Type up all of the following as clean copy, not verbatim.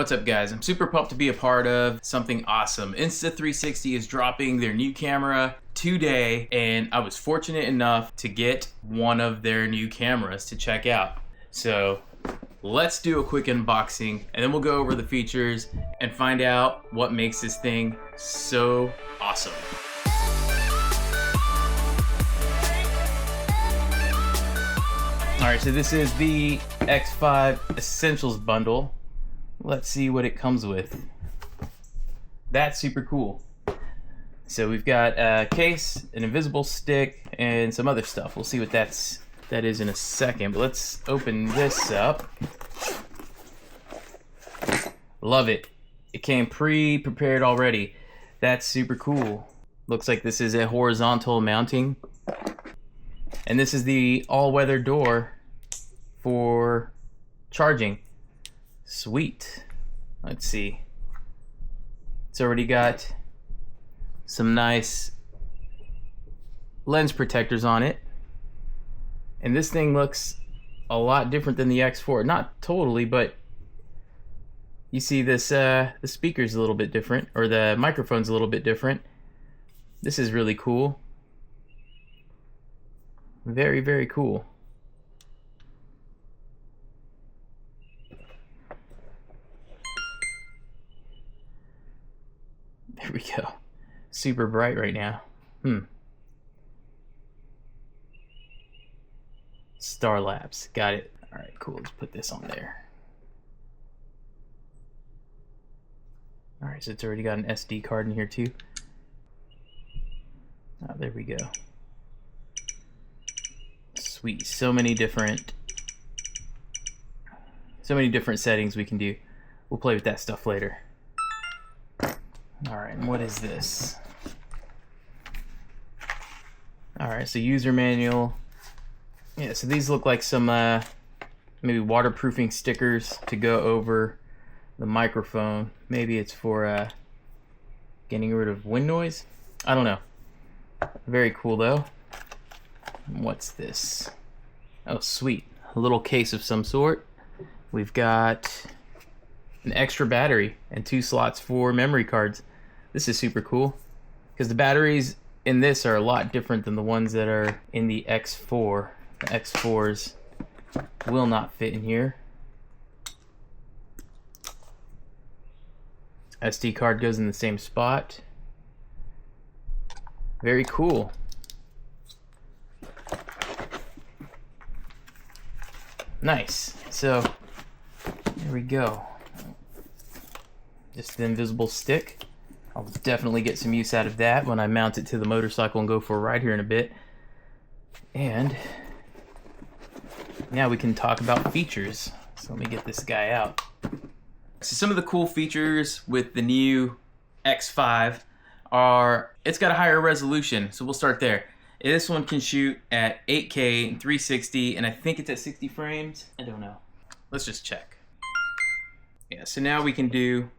What's up guys, I'm super pumped to be a part of something awesome. Insta360 is dropping their new camera today, and I was fortunate enough to get one of their new cameras to check out. So let's do a quick unboxing and then we'll go over the features and find out what makes this thing so awesome. Alright, so this is the X5 Essentials bundle. Let's see what it comes with. That's super cool. So we've got a case, an invisible stick, and some other stuff. We'll see what that is in a second, but let's open this up. Love it. It came pre-prepared already. That's super cool. Looks like this is a horizontal mounting. And this is the all-weather door for charging. Sweet. Let's see. It's already got some nice lens protectors on it. And this thing looks a lot different than the X4. Not totally, but you see this, the speaker's a little bit different, or the microphone's a little bit different. This is really cool. Very, very cool. There we go. Super bright right now. Star Labs. Got it. Alright, cool. Let's put this on there. Alright, so it's already got an SD card in here too. Oh, there we go. Sweet. So many different settings we can do. We'll play with that stuff later. Alright, and what is this? Alright, so user manual. Yeah, so these look like some maybe waterproofing stickers to go over the microphone. Maybe it's for getting rid of wind noise? I don't know. Very cool though. What's this? Oh, sweet. A little case of some sort. We've got an extra battery and 2 slots for memory cards. This is super cool because the batteries in this are a lot different than the ones that are in the X4. The X4s will not fit in here. SD card goes in the same spot. Very cool. Nice. So there we go. Just the invisible stick. I'll definitely get some use out of that when I mount it to the motorcycle and go for a ride here in a bit. And now we can talk about features. So let me get this guy out. So some of the cool features with the new X5 are, it's got a higher resolution, so we'll start there. This one can shoot at 8K and 360, and I think it's at 60 frames. I don't know. Let's just check. Yeah, so now we can do...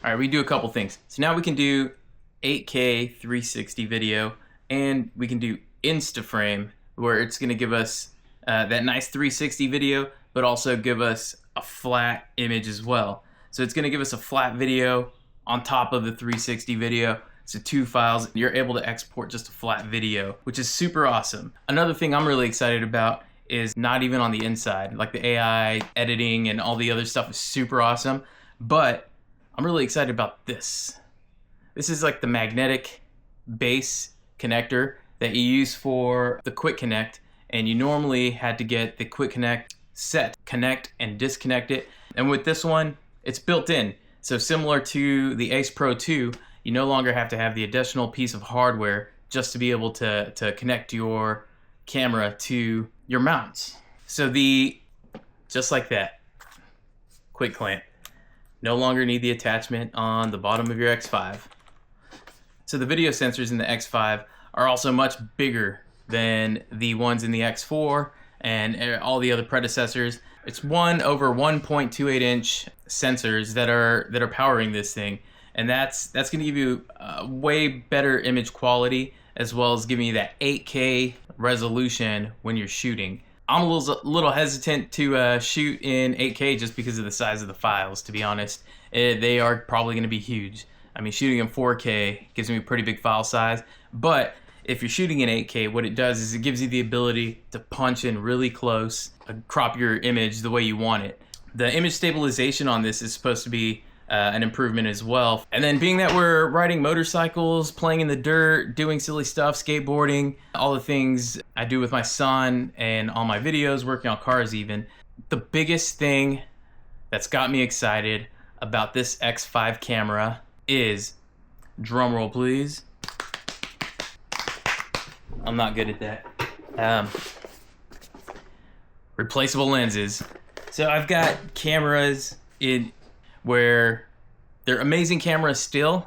Alright, we do a couple things. So now we can do 8K 360 video, and we can do Instaframe, where it's going to give us that nice 360 video, but also give us a flat image as well. So it's going to give us a flat video on top of the 360 video. So 2 files, you're able to export just a flat video, which is super awesome. Another thing I'm really excited about is not even on the inside. Like the AI editing and all the other stuff is super awesome, but I'm really excited about this. This is like the magnetic base connector that you use for the quick connect, and you normally had to get the quick connect set, connect and disconnect it. And with this one, it's built in. So similar to the Ace Pro 2, you no longer have to have the additional piece of hardware just to be able to connect your camera to your mounts. So just like that, quick clamp. No longer need the attachment on the bottom of your X5. So the video sensors in the X5 are also much bigger than the ones in the X4 and all the other predecessors. It's 1 over 1.28 inch sensors that are powering this thing, and that's going to give you a way better image quality, as well as giving you that 8K resolution when you're shooting. I'm a little hesitant to shoot in 8K just because of the size of the files, to be honest. They are probably going to be huge. I mean, shooting in 4K gives me a pretty big file size, but if you're shooting in 8K, what it does is it gives you the ability to punch in really close, crop your image the way you want it. The image stabilization on this is supposed to be an improvement as well. And then being that we're riding motorcycles, playing in the dirt, doing silly stuff, skateboarding, all the things I do with my son and all my videos, working on cars even, the biggest thing that's got me excited about this X5 camera is, drumroll please, I'm not good at that, replaceable lenses. So I've got cameras in where they're amazing cameras still,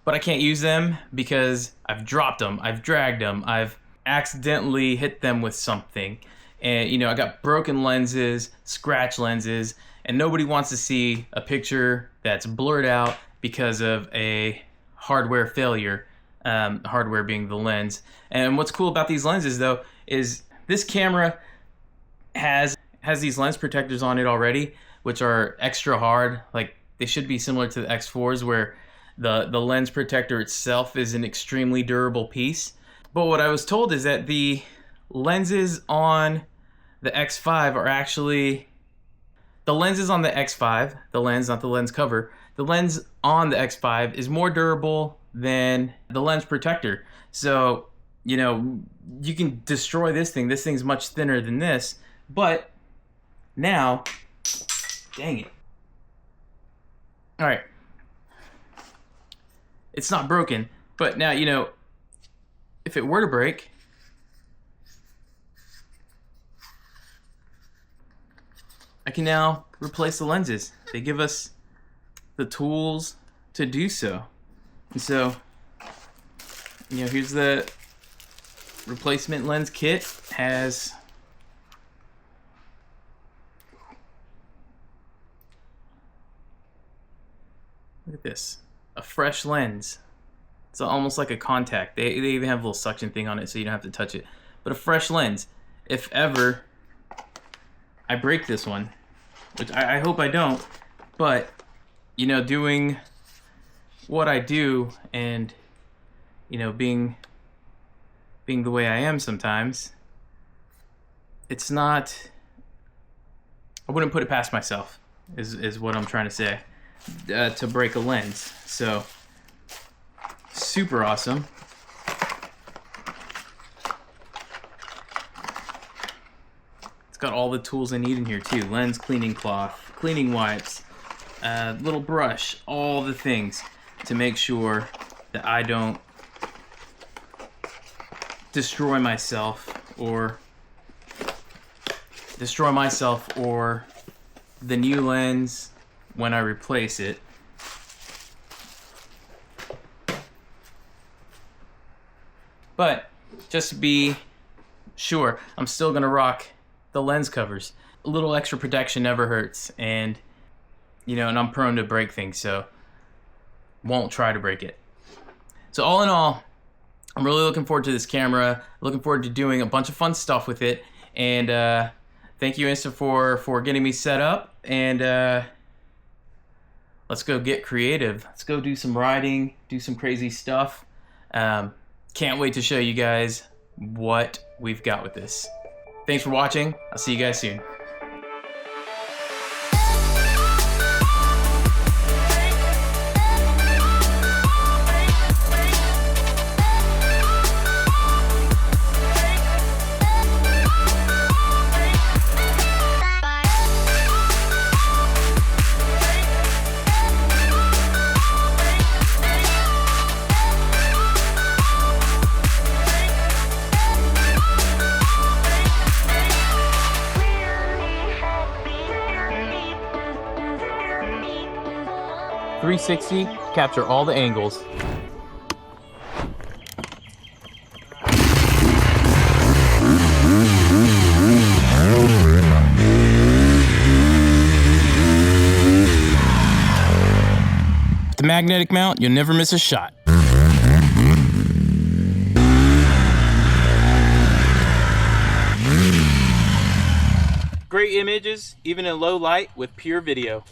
but I can't use them because I've dropped them, I've dragged them, I've accidentally hit them with something. And you know, I got broken lenses, scratch lenses, and nobody wants to see a picture that's blurred out because of a hardware failure, hardware being the lens. And what's cool about these lenses though is this camera has these lens protectors on it already, which are extra hard. Like, they should be similar to the X4s where the lens protector itself is an extremely durable piece. But what I was told is that the lenses on the X5 are actually, the lenses on the X5, the lens, not the lens cover, the lens on the X5 is more durable than the lens protector. So, you know, you can destroy this thing. This thing's much thinner than this, but now, dang it. All right. It's not broken, but now, you know, if it were to break, I can now replace the lenses. They give us the tools to do so. And so, you know, here's the replacement lens kit. Has look at this, a fresh lens. It's almost like a contact. They even have a little suction thing on it so you don't have to touch it. But a fresh lens. If ever I break this one, which I hope I don't, but, you know, doing what I do and, you know, being the way I am sometimes, it's not, I wouldn't put it past myself, is what I'm trying to say. To break a lens. So super awesome. It's got all the tools I need in here too. Lens cleaning cloth, cleaning wipes, little brush, all the things to make sure that I don't destroy myself or the new lens when I replace it. But just to be sure, I'm still gonna rock the lens covers. A little extra protection never hurts, and you know, and I'm prone to break things, so won't try to break it. So all in all, I'm really looking forward to this camera, looking forward to doing a bunch of fun stuff with it, and thank you Insta for getting me set up, and let's go get creative. Let's go do some riding, do some crazy stuff. Can't wait to show you guys what we've got with this. Thanks for watching. I'll see you guys soon. .360, capture all the angles. With the magnetic mount, you'll never miss a shot. great images, even in low light with pure video.